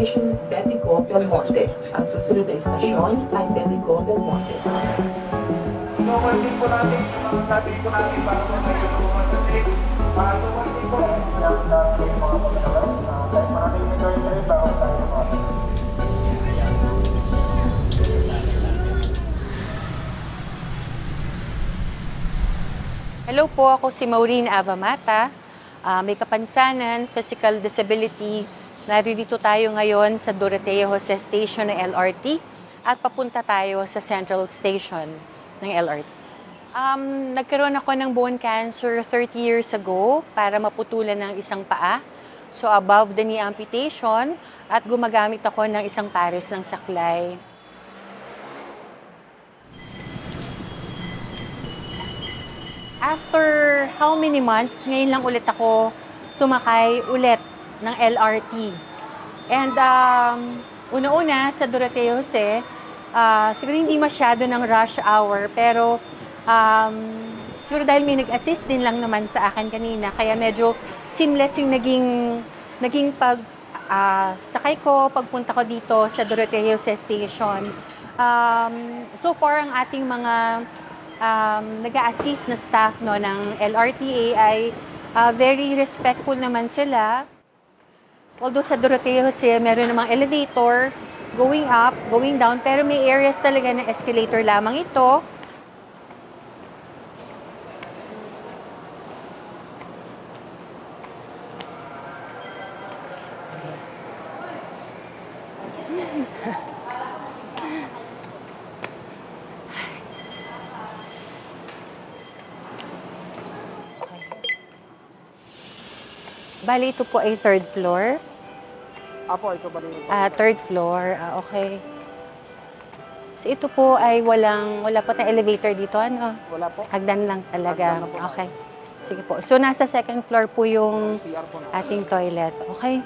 Station Bendigo del Monte. Ang susunod na istasyon ay Bendigo del Monte. So, waiting po natin yung mga natin po natin para po kayo tulungan sa trip. So, waiting po lang natin yung mga pagkakas. Kahit maraming nito yung rin bago tayo natin. Hello po, ako si Maureen Avamata. May kapansanan, physical disability. Naririto tayo ngayon sa Doroteo Jose Station ng LRT at papunta tayo sa Central Station ng LRT. Nagkaroon ako ng bone cancer 30 years ago para maputulan ng isang paa. So above the knee amputation at gumagamit ako ng isang pares ng saklay. After how many months, ngayon lang ulit ako sumakay ulit ng LRT. And una-una sa Doroteo Jose, siguro hindi masyado ng rush hour, pero siguro dahil may nag-assist din lang naman sa akin kanina, kaya medyo seamless yung naging sakay ko, pagpunta ko dito sa Doroteo Jose Station. So far, ang ating mga nag-a-assist na staff ng LRTA ay very respectful naman sila. Although sa Doroteo Jose, meron namang elevator, going up, going down, pero may areas talaga na escalator lamang ito. Bali, ito po ay third floor. Apo, ito ba rin? Third floor, okay. So ito po ay wala po tayong elevator dito, ano? Wala po. Hagdan lang talaga. Hagdan na po. Okay. Sige po. So nasa second floor po yung CR po na. ating toilet. Okay.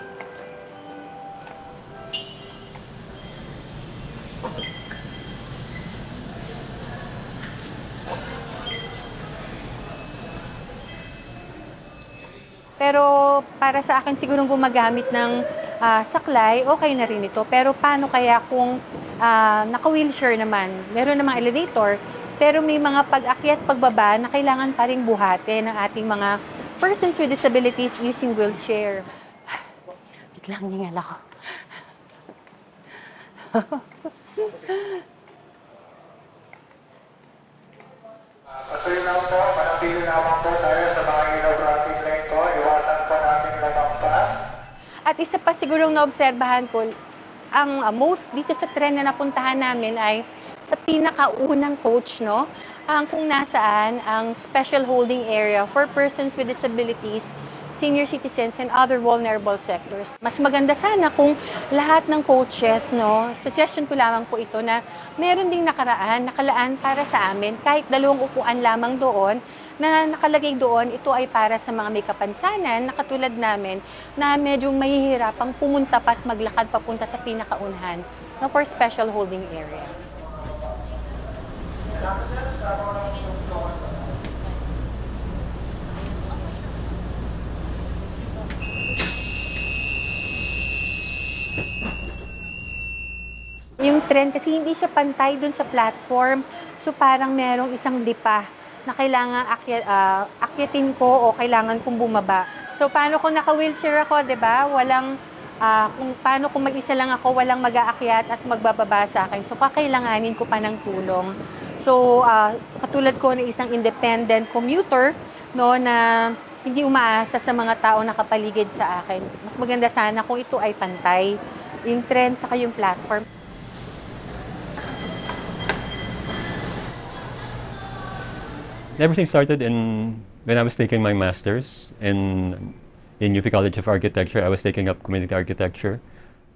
Pero para sa akin siguro gumagamit ng saklay, okay na rin ito. Pero paano kaya kung naka-wheelchair naman? Meron namang elevator, pero may mga pag-akyat, pagbaba na kailangan pa rin buhatin ng ating mga persons with disabilities using wheelchair. Biglang ningal ako. Patuloy lang po, manapili naman po tayo sa mga ilaw traffic lane po. Iwasan po natin lamampas. At isa pa sigurong naobserbahan ko, ang most dito sa tren na napuntahan namin ay sa pinakaunang coach, no? Kung nasaan ang special holding area for persons with disabilities, senior citizens, and other vulnerable sectors. Mas maganda sana kung lahat ng coaches, no, suggestion ko lamang po ito na meron ding nakalaan para sa amin, kahit 2 upuan lamang doon, na nakalagay doon, ito ay para sa mga may kapansanan na katulad namin na medyo mahihirapang pumunta pa at maglakad papunta sa pinakaunahan, no, for special holding area. Yung tren kasi hindi siya pantay dun sa platform, so parang merong isang dipa na kailangan akyatin ko o kailangan kong bumaba. So paano kung naka-wheelchair ako, 'di ba? Walang paano kung mag-isa lang ako, walang mag-aakyat at magbababa sa akin. So kakailanganin ko pa ng tulong. So katulad ko ng isang independent commuter, no, na hindi umaasa sa mga tao nakapaligid sa akin. Mas maganda sana kung ito ay pantay, yung tren saka yung platform. Everything started when I was taking my master's in UP College of Architecture. I was taking up community architecture.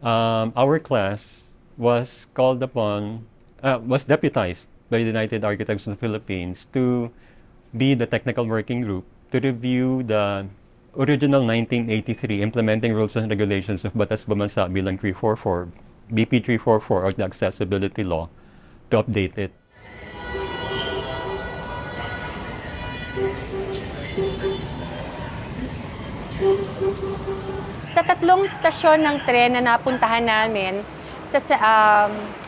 Our class was called upon, was deputized by the United Architects of the Philippines to be the technical working group to review the original 1983 implementing rules and regulations of Batas Bamansa Bilang 344, BP 344, or the accessibility law, to update it. Sa tatlong stasyon ng tren na napuntahan namin, sa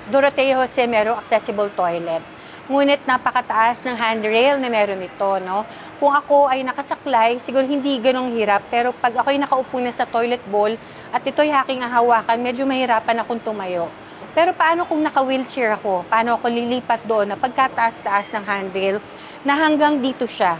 Doroteo Jose Mero Accessible Toilet. Ngunit napakataas ng handrail na meron ito, no? Kung ako ay nakasaklay, siguro hindi ganong hirap. Pero pag ako'y nakaupo na sa toilet bowl at ito'y aking hahawakan, medyo mahirapan akong tumayo. Pero paano kung naka-wheelchair ako? Paano ako lilipat doon na pagkataas-taas ng handrail na hanggang dito siya?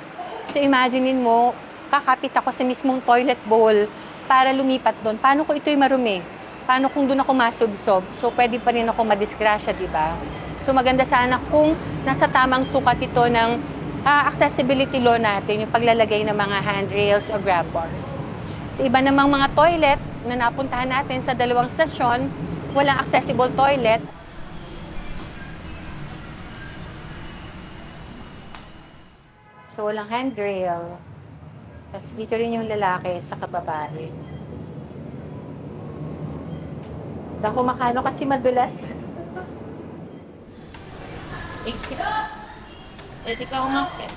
So imaginein mo, kakapit ako sa mismong toilet bowl para lumipat doon. Paano ko ito'y marumi? Paano kung doon ako masubsob? So pwede pa rin ako madisgrasya, di ba? So maganda sana kung nasa tamang sukat ito ng accessibility law natin, yung paglalagay ng mga handrails o grab bars. Sa iba namang mga toilet na napuntahan natin sa dalawang stasyon, walang accessible toilet. So walang handrail. Tapos dito rin yung lalaki sa kababae. Dako makano kasi madulas. Pwede ka umakit.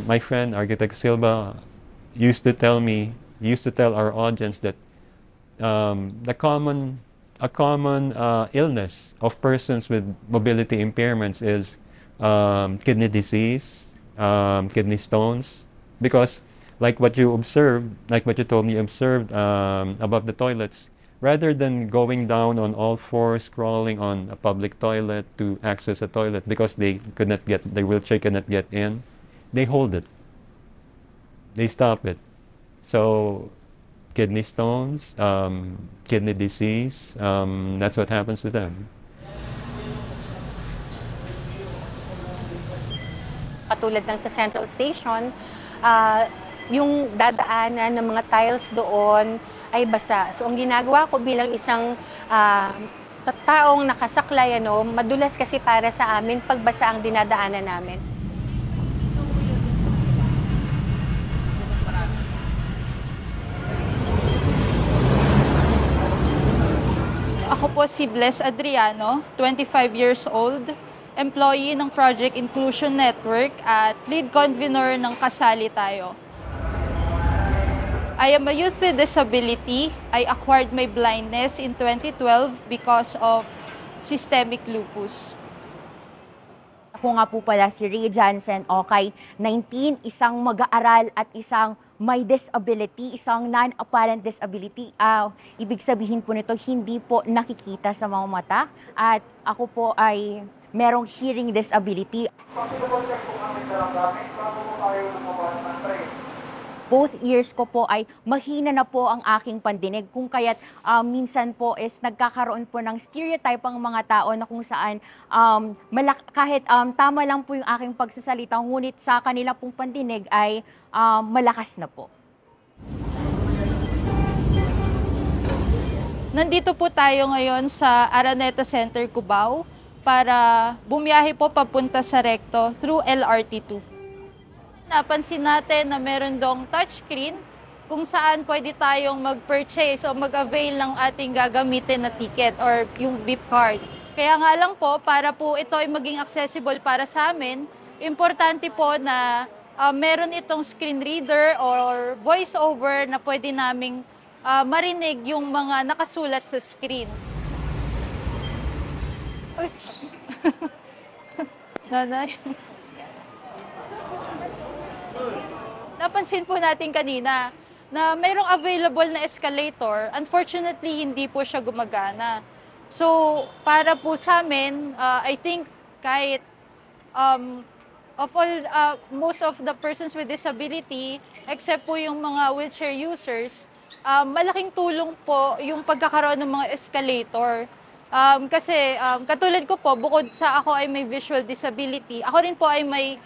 My friend, Architect Silva, used to tell our audience that a common illness of persons with mobility impairments is kidney disease, kidney stones, because like what you told me you observed above the toilets, rather than going down on all fours, crawling on a public toilet to access a toilet because their wheelchair cannot get in, they hold it. They stop it. So kidney stones, kidney disease, that's what happens to them. Katulad ng sa Central Station, yung dadaanan ng mga tiles doon ay basa. So ang ginagawa ko bilang isang taong nakasaklay, madulas kasi para sa amin pagbasa ang dinadaanan namin. Ako po si Bless Adriano, 25 years old, employee ng Project Inclusion Network at lead convener ng Kasali Tayo. I am a youth with disability. I acquired my blindness in 2012 because of systemic lupus. Ako nga po pala si Ray Jansen Okay, 19, isang mag-aaral at isang may disability, isang non-apparent disability. Ibig sabihin po nito, hindi po nakikita sa mga mata. At ako po ay merong hearing disability. Both ears ko po ay mahina na po ang aking pandinig, kung kaya't minsan po is nagkakaroon po ng stereotype ang mga tao na kung saan kahit tama lang po yung aking pagsasalita, ngunit sa kanila pong pandinig ay malakas na po. Nandito po tayo ngayon sa Araneta Center, Cubao para bumiyahe po papunta sa Recto through LRT2. Napansin natin na meron dong touchscreen kung saan pwede tayong mag-purchase o mag-avail ng ating gagamitin na ticket or yung beep card. Kaya nga lang po, para po ito ay maging accessible para sa amin, importante po na meron itong screen reader or voice over na pwede naming marinig yung mga nakasulat sa screen. Uy. Nanay. Napansin po natin kanina na mayroong available na escalator. Unfortunately, hindi po siya gumagana. So, para po sa amin, I think kahit most of the persons with disability, except po yung mga wheelchair users, malaking tulong po yung pagkakaroon ng mga escalator. Kasi katulad ko po, bukod sa ako ay may visual disability, ako rin po ay may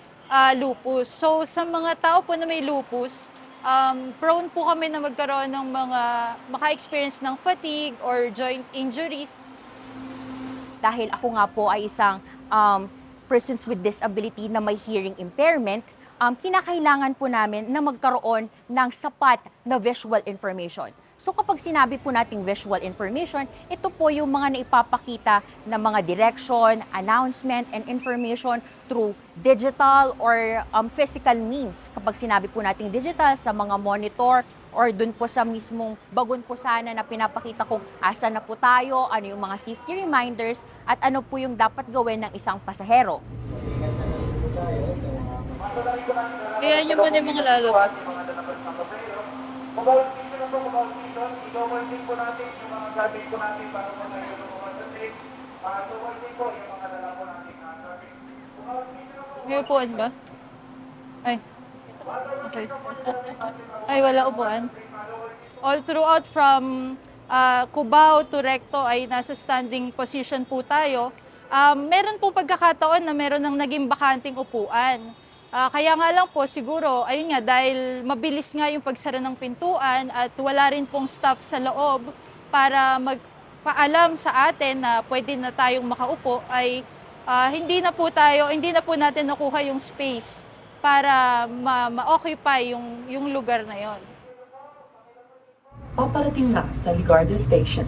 lupus. So sa mga tao po na may lupus, prone po kami na magkaroon ng mga maka-experience ng fatigue or joint injuries. Dahil ako nga po ay isang persons with disability na may hearing impairment, kinakailangan po namin na magkaroon ng sapat na visual information. So kapag sinabi po nating visual information, ito po yung mga naipapakita na mga direction, announcement, and information through digital or physical means. Kapag sinabi po nating digital, sa mga monitor or dun po sa mismong bagon po sana na pinapakita kung asa na po tayo, ano yung mga safety reminders, at ano po yung dapat gawin ng isang pasahero. Kaya yun muna yung mga lalabas. Mga lalabas ng pasahero. Mobile station na po, mobile station. I-cover din po natin yung mga gagawin po natin para po tayo lumabas sa trip. Cover din po yung mga lalabas po natin na gagawin. Mobile station na po. May upuan ba? Ay. Okay. Ay, wala upuan. All throughout from Cubao to Recto ay nasa standing position po tayo. Meron pong pagkakataon na meron ng naging bakanting upuan. Kaya nga lang po siguro, ayun nga, dahil mabilis nga yung pagsara ng pintuan at wala rin pong staff sa loob para magpaalam sa atin na pwede na tayong makaupo, ay hindi na po natin nakuha yung space para ma-occupy yung lugar na yon. Paparating na sa Ligarda Station.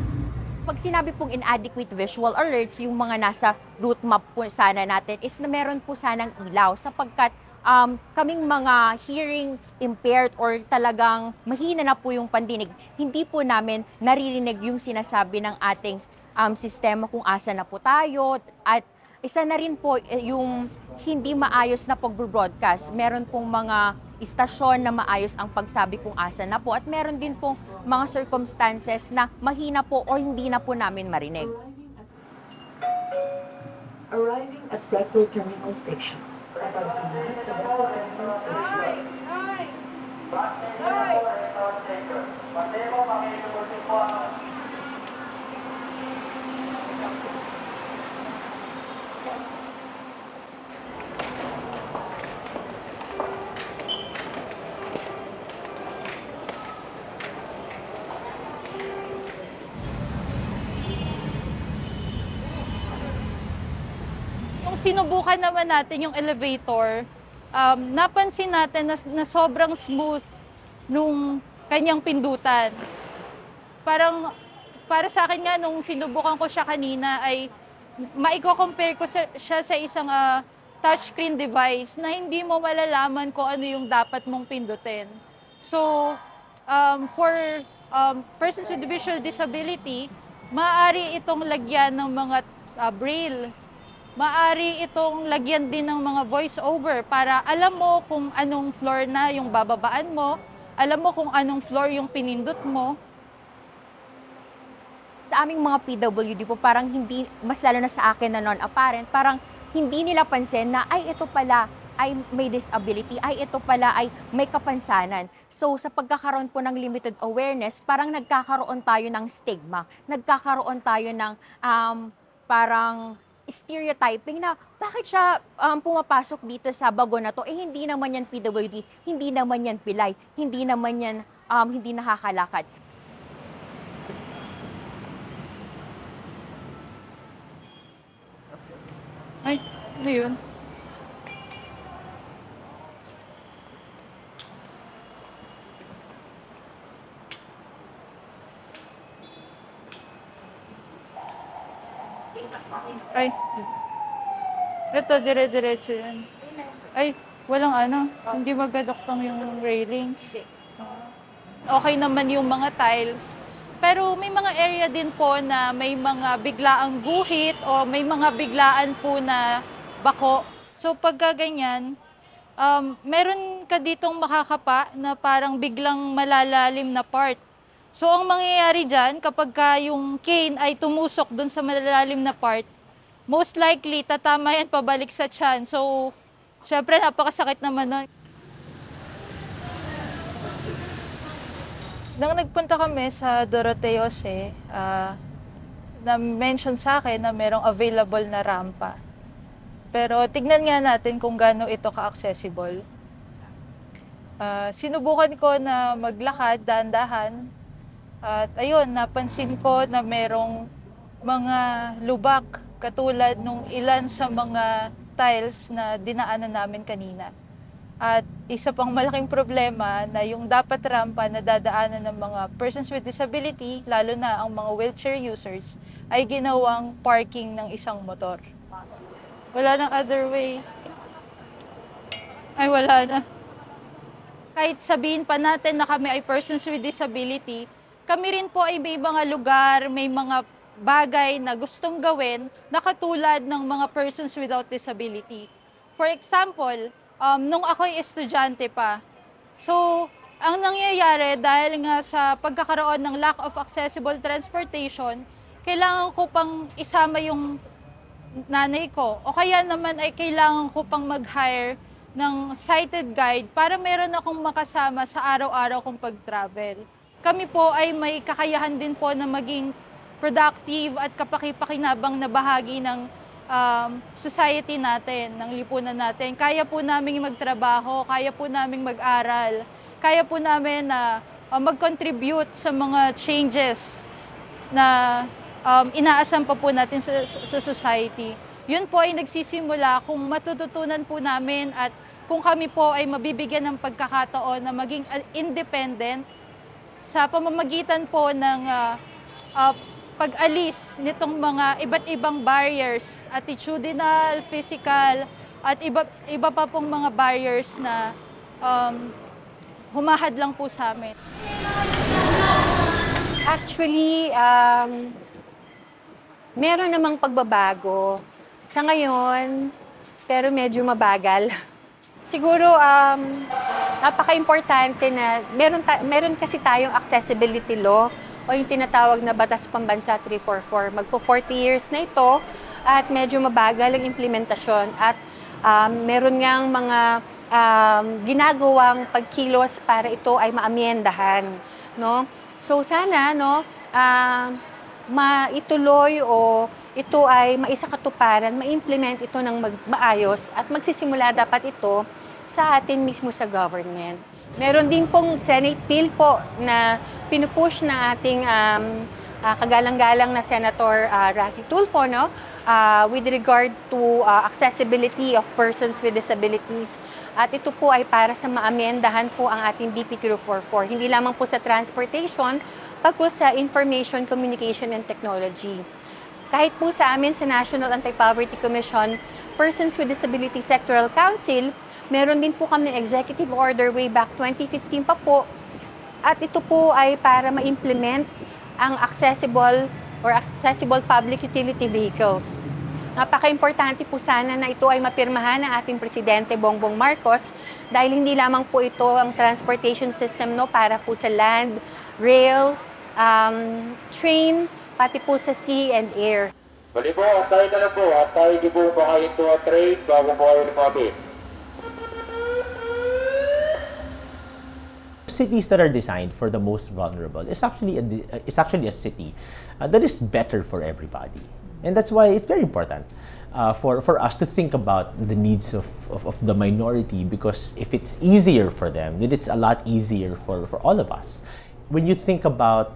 Pag sinabi pong inadequate visual alerts, yung mga nasa route map po sana natin is na meron po sanang ilaw sapagkat kaming mga hearing impaired or talagang mahina na po yung pandinig, hindi po namin naririnig yung sinasabi ng ating sistema kung asa na po tayo. At isa na rin po yung hindi maayos na pag-broadcast. Meron pong mga istasyon na maayos ang pagsabi kung asa na po at meron din pong mga circumstances na mahina po o hindi na po namin marinig. Arriving at Recto Terminal Station. Nung sinubukan naman natin yung elevator, napansin natin na sobrang smooth nung kanyang pindutan. Para sa akin nga, nung sinubukan ko siya kanina, ay maiko-compare ko siya sa isang touchscreen device na hindi mo malalaman kung ano yung dapat mong pindutin. So, for persons with visual disability, maaari itong lagyan ng mga braille. Maaari itong lagyan din ng mga voice-over para alam mo kung anong floor na yung bababaan mo, alam mo kung anong floor yung pinindot mo. Sa aming mga PWD po, parang hindi, mas lalo na sa akin na non-apparent, parang hindi nila pansin na ay ito pala ay may disability, ay ito pala ay may kapansanan. So sa pagkakaroon po ng limited awareness, parang nagkakaroon tayo ng stigma, nagkakaroon tayo ng parang stereotyping na bakit siya pumapasok dito sa bago na to, hindi naman yan PWD, hindi naman yan pilay, hindi naman yan hindi nakakalakad. Ay, ano yun? Ay, ito, dire-diretso yan. Ay, walang hindi magadoktong yung railings. Okay naman yung mga tiles. Pero may mga area din po na may mga biglaang guhit o may mga biglaan po na bako. So pagka ganyan, meron ka ditong makakapa na parang biglang malalalim na part. So ang mangyayari dyan, kapag yung cane ay tumusok dun sa malalalim na part, most likely tatama yan pabalik sa tiyan. So, syempre napakasakit naman nun. Nang nagpunta kami sa Doroteos, na-mention sa akin na merong available na rampa. Pero tignan nga natin kung gaano ito ka-accessible. Sinubukan ko na maglakad, dahan-dahan. At ayun, napansin ko na merong mga lubak katulad nung ilan sa mga tiles na dinaanan namin kanina. At isa pang malaking problema na yung dapat rampa na dadaanan ng mga persons with disability, lalo na ang mga wheelchair users, ay ginawang parking ng isang motor. Wala nang other way. Ay, wala na. Kahit sabihin pa natin na kami ay persons with disability, kami rin po ay may mga lugar, may mga bagay na gustong gawin na katulad ng mga persons without disability. For example, nung ako'y estudyante pa, so ang nangyayari dahil nga sa pagkakaroon ng lack of accessible transportation, kailangan ko pang isama yung nanay ko o kaya naman ay kailangan ko pang mag-hire ng sighted guide para meron akong makasama sa araw-araw kong pag-travel. Kami po ay may kakayahan din po na maging productive at kapaki-pakinabang na bahagi ng society natin, ng lipunan natin. Kaya po namin magtrabaho, kaya po namin mag-aral, kaya po namin na mag-contribute sa mga changes na inaasam pa po natin sa society. Yun po ay nagsisimula kung matututunan po namin at kung kami po ay mabibigyan ng pagkakataon na maging independent sa pamamagitan po ng pag-alis nitong mga iba't ibang barriers, attitudinal, physical, at iba pa pong mga barriers na humahad lang po sa amin. Actually, meron namang pagbabago sa ngayon, pero medyo mabagal. Siguro, napaka-importante na meron kasi tayong accessibility law o yung tinatawag na Batas Pambansa 344. Magpo 40 years na ito at medyo mabagal ang implementasyon at meron ngang mga ginagawang pagkilos para ito ay maamyendahan, no? So sana maituloy o ito ay maisakatuparan, ma-implement ito ng maayos at magsisimula dapat ito sa atin mismo sa government. Meron din pong Senate bill po na pinupush ng ating kagalang-galang na Senator Raffy Tulfo, no? With regard to accessibility of persons with disabilities. At ito po ay para sa maamyendahan po ang ating BP 244. Hindi lamang po sa transportation, pagko sa information, communication, and technology. Kahit po sa amin sa National Anti-Poverty Commission, Persons with Disability Sectoral Council, meron din po kami executive order way back 2015 pa po. At ito po ay para ma-implement ang accessible public utility vehicles. Napaka-importante po sana na ito ay mapirmahan ng ating Presidente Bongbong Marcos dahil hindi lamang po ito ang transportation system para po sa land, rail, train, pati po sa sea and air. Bali po, antay na lang po. Antay di po baka into a train bago po kayo lumapit. Cities that are designed for the most vulnerable is actually a city that is better for everybody, and that's why it's very important for us to think about the needs of the minority, because if it's easier for them, then it's a lot easier for all of us. When you think about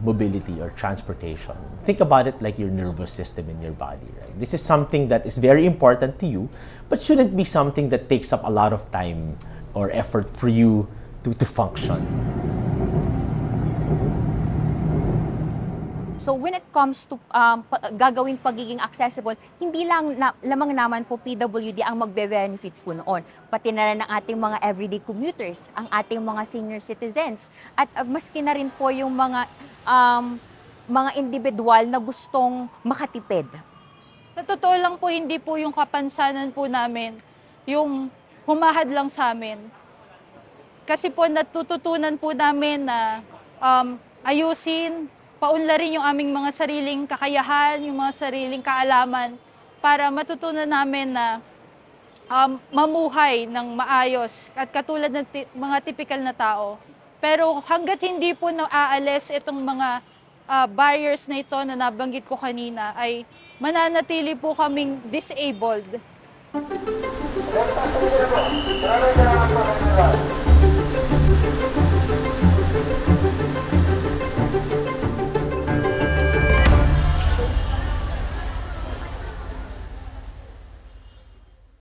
mobility or transportation, think about it like your nervous system in your body, right? This is something that is very important to you, but shouldn't be something that takes up a lot of time or effort for you to function. So when it comes to gagawing pagiging accessible, hindi lang lamang naman po PWD ang magbe-benefit po noon. Pati na rin ang ating mga everyday commuters, ang ating mga senior citizens, at maski na rin po yung mga individual na gustong makatipid. Sa totoo lang po, hindi po yung kapansanan po namin yung humahad lang sa amin. Kasi po natututunan po namin na ayusin, paunlarin yung aming mga sariling kakayahan, yung mga sariling kaalaman para matutunan namin na mamuhay ng maayos at katulad ng mga typical na tao. Pero hanggat hindi po naaalis itong mga barriers na ito na nabanggit ko kanina, ay mananatili po kaming disabled.